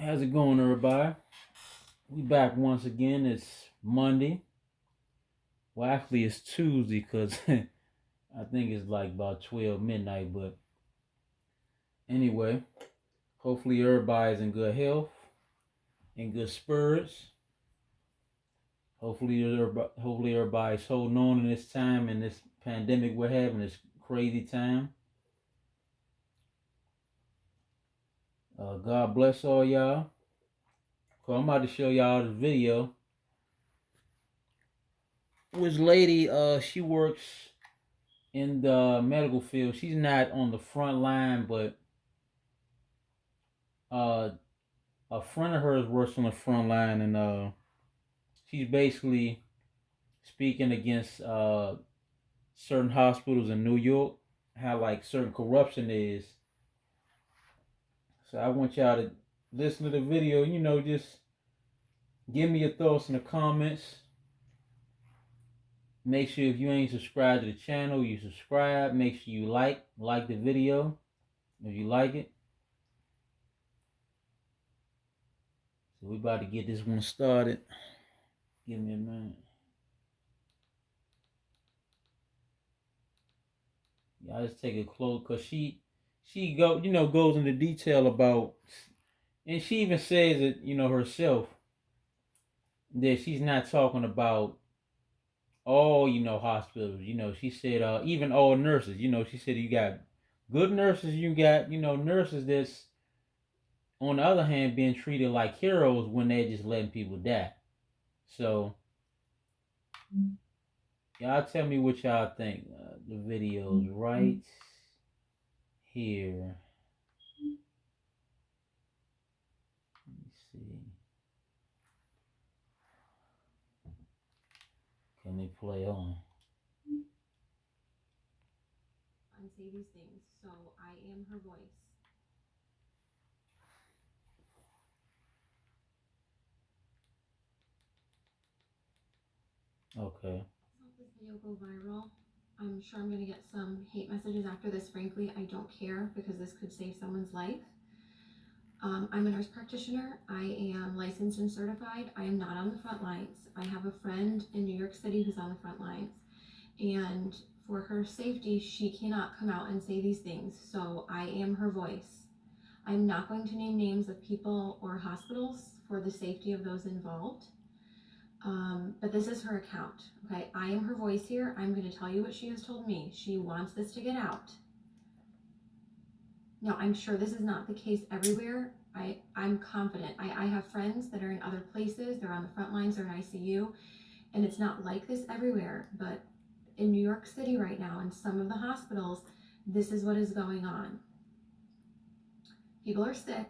How's it going, everybody? We back once again. It's Monday. Well, actually, it's Tuesday because I think it's like about 12 midnight. But anyway, hopefully everybody's in good health, in good spirits. Hopefully everybody's holding on in this time, in this pandemic we're having, this crazy time. God bless all y'all. So I'm about to show y'all this video. This lady, she works in the medical field. She's not on the front line, but uh, a friend of hers works on the front line, and she's basically speaking against certain hospitals in New York, how like certain corruption is. So I want y'all to listen to the video. Just give me your thoughts in the comments. Make sure if you ain't subscribed to the channel, you subscribe. Make sure you like the video if you like it. So we about to get this one started. Give me a minute. Y'all just take a close, cause she goes into detail about, and she even says it herself, that she's not talking about all hospitals. She said even all nurses. She said you got good nurses, you got nurses that's on the other hand being treated like heroes when they're just letting people die. So y'all tell me what y'all think. The video's right here. Let me see. Can they play on? Say these things, so I am her voice. Okay. Let's hope this video go viral. I'm sure I'm going to get some hate messages after this. Frankly, I don't care because this could save someone's life. I'm a nurse practitioner. I am licensed and certified. I am not on the front lines. I have a friend in New York City who's on the front lines. And for her safety, she cannot come out and say these things. So I am her voice. I'm not going to name names of people or hospitals for the safety of those involved. But this is her account, okay? I am her voice here. I'm going to tell you what she has told me. She wants this to get out. Now, I'm sure this is not the case everywhere. I'm confident. I have friends that are in other places. They're on the front lines, they're in ICU, and it's not like this everywhere. But in New York City right now, in some of the hospitals, this is what is going on. People are sick,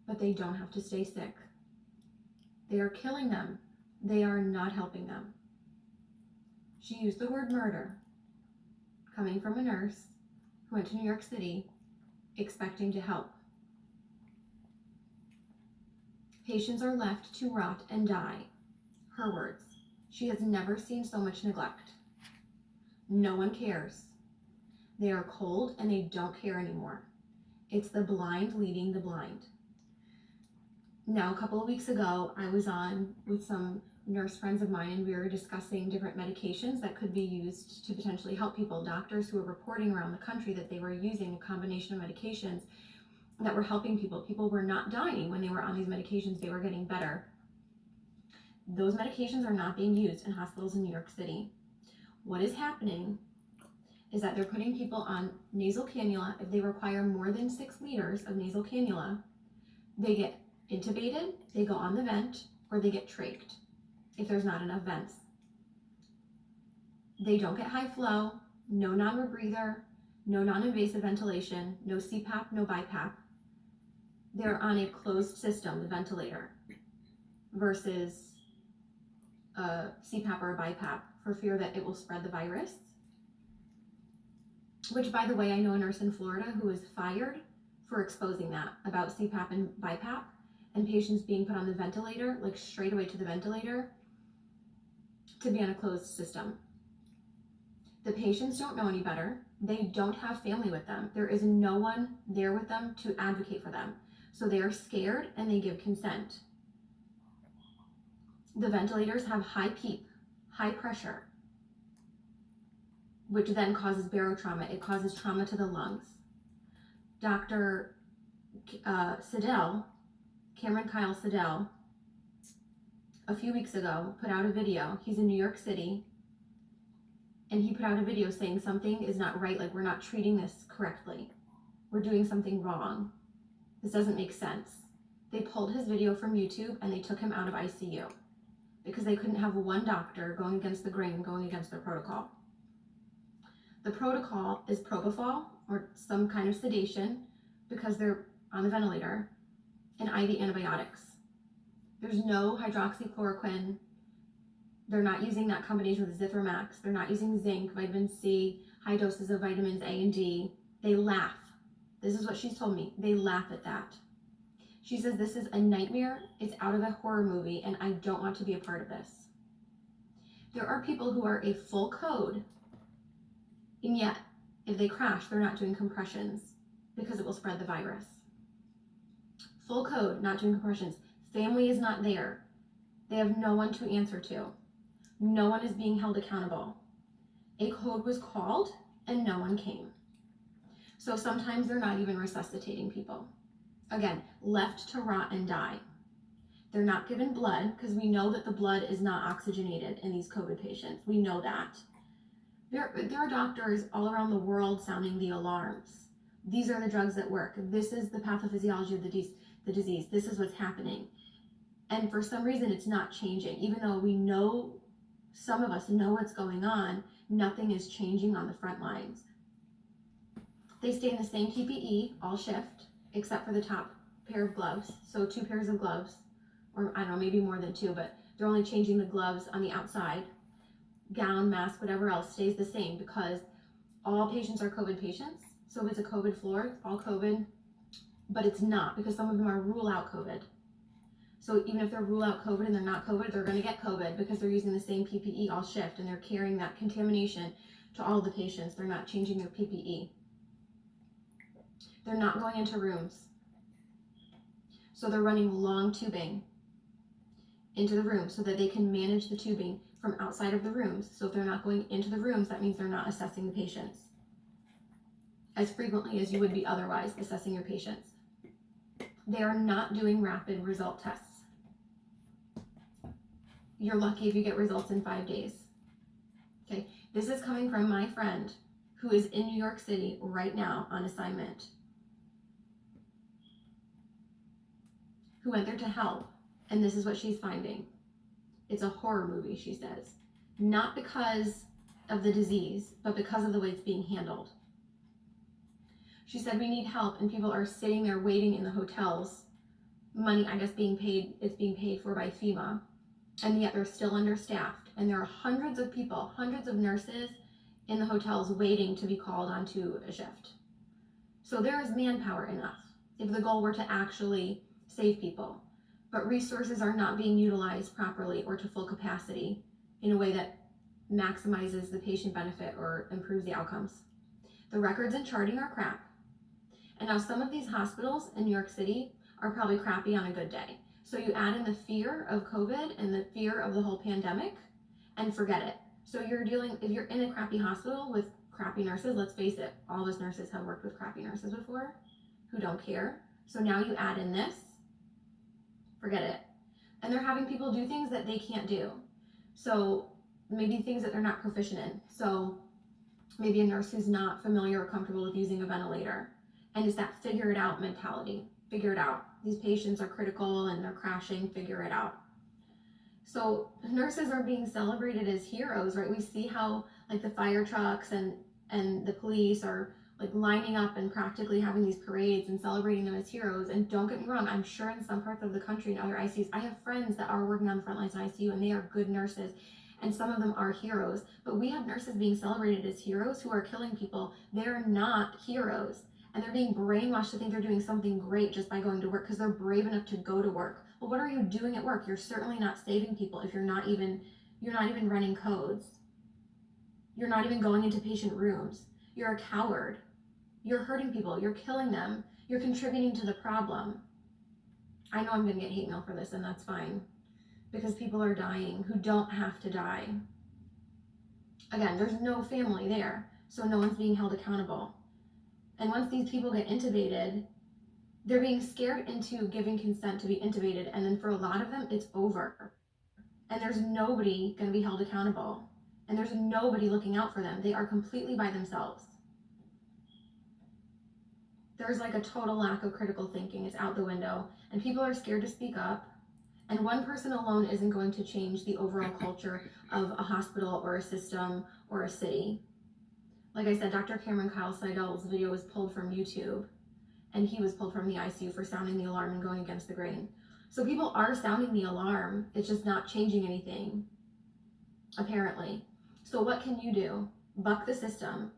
but they don't have to stay sick. They are killing them. They are not helping them. She used the word murder, coming from a nurse who went to New York City expecting to help. Patients are left to rot and die. Her words. She has never seen so much neglect. No one cares. They are cold and they don't care anymore. It's the blind leading the blind. Now, a couple of weeks ago, I was on with some nurse friends of mine and we were discussing different medications that could be used to potentially help people. Doctors who were reporting around the country that they were using a combination of medications that were helping people. People were not dying when they were on these medications, they were getting better. Those medications are not being used in hospitals in New York City. What is happening is that they're putting people on nasal cannula. If they require more than 6 liters of nasal cannula, they get intubated, they go on the vent, or they get trached if there's not enough vents. They don't get high flow, no non-rebreather, no non-invasive ventilation, no CPAP, no BiPAP. They're on a closed system, the ventilator, versus a CPAP or a BiPAP for fear that it will spread the virus. Which, by the way, I know a nurse in Florida who was fired for exposing that about CPAP and BiPAP and patients being put on the ventilator, like straight away to the ventilator, to be on a closed system. The patients don't know any better. They don't have family with them. There is no one there with them to advocate for them. So they are scared and they give consent. The ventilators have high PEEP, high pressure, which then causes barotrauma. It causes trauma to the lungs. Dr. Siddell, Cameron Kyle Siddell, a few weeks ago put out a video. He's in New York City, and he put out a video saying something is not right, like we're not treating this correctly. We're doing something wrong. This doesn't make sense. They pulled his video from YouTube and they took him out of ICU because they couldn't have one doctor going against the grain, going against their protocol. The protocol is propofol or some kind of sedation because they're on the ventilator, and IV antibiotics. There's no hydroxychloroquine. They're not using that combination with Zithromax. They're not using zinc, vitamin C, high doses of vitamins A and D. They laugh. This is what she's told me. They laugh at that. She says, this is a nightmare. It's out of a horror movie, and I don't want to be a part of this. There are people who are a full code, and yet if they crash, they're not doing compressions because it will spread the virus. Full code, not doing compressions. Family is not there. They have no one to answer to. No one is being held accountable. A code was called and no one came. So sometimes they're not even resuscitating people. Again, left to rot and die. They're not given blood because we know that the blood is not oxygenated in these COVID patients. We know that. There are doctors all around the world sounding the alarms. These are the drugs that work. This is the pathophysiology of the disease. This is what's happening. And for some reason, it's not changing. Even though we know, some of us know what's going on, nothing is changing on the front lines. They stay in the same PPE all shift, except for the top pair of gloves. So 2 pairs of gloves, or I don't know, maybe more than 2, but they're only changing the gloves on the outside. Gown, mask, whatever else stays the same because all patients are COVID patients. So if it's a COVID floor, it's all COVID, but it's not because some of them are rule out COVID. So even if they're rule out COVID and they're not COVID, they're going to get COVID because they're using the same PPE all shift and they're carrying that contamination to all the patients. They're not changing their PPE. They're not going into rooms. So they're running long tubing into the room so that they can manage the tubing from outside of the rooms. So if they're not going into the rooms, that means they're not assessing the patients as frequently as you would be otherwise assessing your patients. They are not doing rapid result tests. You're lucky if you get results in 5 days. Okay, this is coming from my friend who is in New York City right now on assignment, who went there to help, and this is what she's finding. It's a horror movie, she says. Not because of the disease, but because of the way it's being handled. She said, we need help, and people are sitting there waiting in the hotels. Money, I guess, being paid, it's being paid for by FEMA, and yet they're still understaffed. And there are hundreds of people, hundreds of nurses in the hotels waiting to be called onto a shift. So there is manpower enough if the goal were to actually save people. But resources are not being utilized properly or to full capacity in a way that maximizes the patient benefit or improves the outcomes. The records and charting are crap. And now some of these hospitals in New York City are probably crappy on a good day. So you add in the fear of COVID and the fear of the whole pandemic and forget it. So if you're in a crappy hospital with crappy nurses, let's face it, all of us nurses have worked with crappy nurses before who don't care. So now you add in this, forget it. And they're having people do things that they can't do. So maybe things that they're not proficient in. So maybe a nurse who's not familiar or comfortable with using a ventilator. And it's that figure it out mentality. Figure it out. These patients are critical and they're crashing, figure it out. So nurses are being celebrated as heroes, right? We see how like the fire trucks and the police are like lining up and practically having these parades and celebrating them as heroes. And don't get me wrong, I'm sure in some parts of the country and other ICUs, I have friends that are working on the front lines in ICU and they are good nurses. And some of them are heroes, but we have nurses being celebrated as heroes who are killing people. They're not heroes. And they're being brainwashed to think they're doing something great just by going to work because they're brave enough to go to work. Well, what are you doing at work? You're certainly not saving people if you're not even running codes. You're not even going into patient rooms. You're a coward. You're hurting people. You're killing them. You're contributing to the problem. I know I'm going to get hate mail for this, and that's fine, because people are dying who don't have to die. Again, there's no family there, so no one's being held accountable. And once these people get intubated, they're being scared into giving consent to be intubated, and then for a lot of them, it's over. And there's nobody going to be held accountable. And there's nobody looking out for them. They are completely by themselves. There's like a total lack of critical thinking. It's out the window. And people are scared to speak up. And one person alone isn't going to change the overall culture of a hospital or a system or a city. Like I said, Dr. Cameron Kyle Seidel's video was pulled from YouTube, and he was pulled from the ICU for sounding the alarm and going against the grain. So people are sounding the alarm. It's just not changing anything, apparently. So what can you do? Buck the system.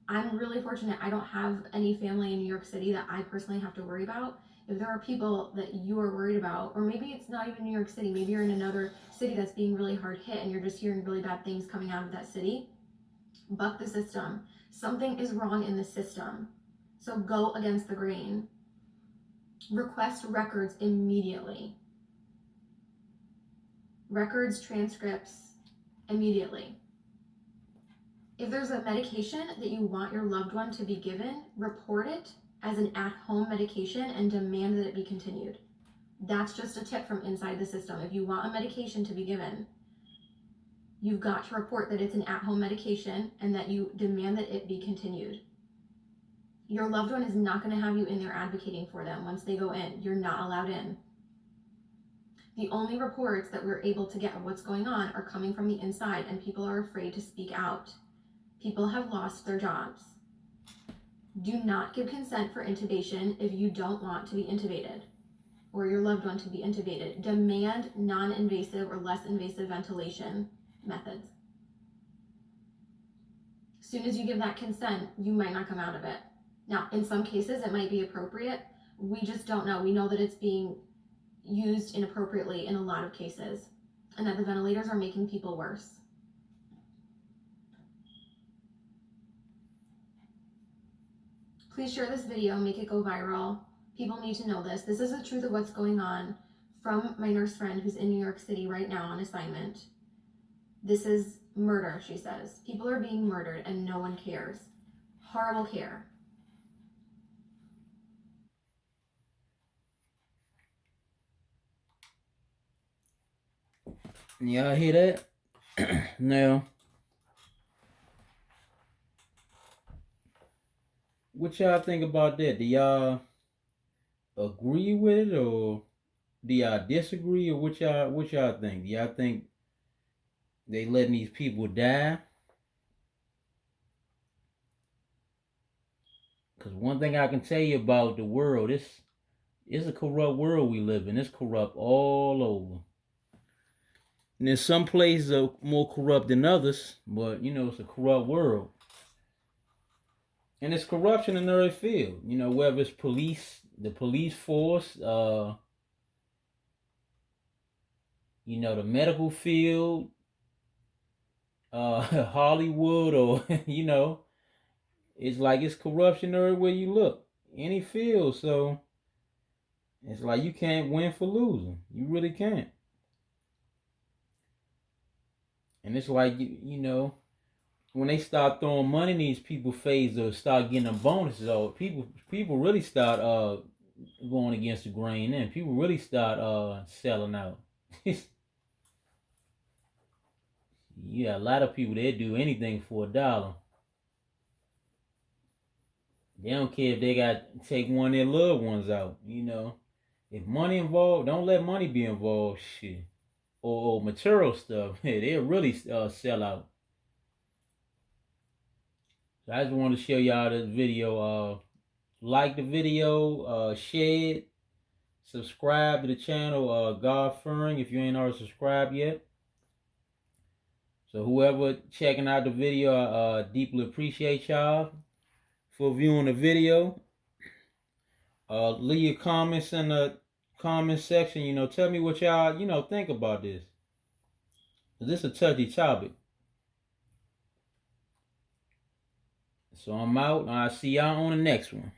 I'm really fortunate. I don't have any family in New York City that I personally have to worry about. If there are people that you are worried about, or maybe it's not even New York City, maybe you're in another city that's being really hard hit and you're just hearing really bad things coming out of that city, buck the system. Something is wrong in the system. So go against the grain. Request records immediately. Records, transcripts, immediately. If there's a medication that you want your loved one to be given, report it as an at-home medication and demand that it be continued. That's just a tip from inside the system. If you want a medication to be given, you've got to report that it's an at-home medication and that you demand that it be continued. Your loved one is not going to have you in there advocating for them once they go in. You're not allowed in. The only reports that we're able to get of what's going on are coming from the inside, and people are afraid to speak out. People have lost their jobs. Do not give consent for intubation if you don't want to be intubated or your loved one to be intubated. Demand non-invasive or less invasive ventilation methods. As soon as you give that consent, you might not come out of it. Now, in some cases, it might be appropriate. We just don't know. We know that it's being used inappropriately in a lot of cases, and that the ventilators are making people worse. Please share this video, make it go viral. People need to know this. This is the truth of what's going on from my nurse friend who's in New York City right now on assignment. This is murder, she says. People are being murdered and no one cares. Horrible care. Y'all hear that? Now, what y'all think about that? Do y'all agree with it, or do y'all disagree, or what y'all think? Do y'all think they letting these people die? Because one thing I can tell you about the world, it's a corrupt world we live in. It's corrupt all over. And there's some places are more corrupt than others, but it's a corrupt world. And it's corruption in every field. Whether it's police, the police force, the medical field, Hollywood, or it's like it's corruption everywhere you look, any field. So it's like you can't win for losing. You really can't. And it's like when they start throwing money in these people's face or start getting them bonuses, or people really start going against the grain, and people really start selling out. Yeah, a lot of people, they do anything for $1. They don't care if they got to take one of their loved ones out. If money involved, don't let money be involved. Shit, or material stuff. They'll really sell out. So I just wanted to show y'all this video. Like the video, share it, subscribe to the channel, God Fearing, if you ain't already subscribed yet. So whoever checking out the video, I deeply appreciate y'all for viewing the video. Leave your comments in the comment section. Tell me what y'all think about this. This is a touchy topic. So I'm out, and I'll see y'all on the next one.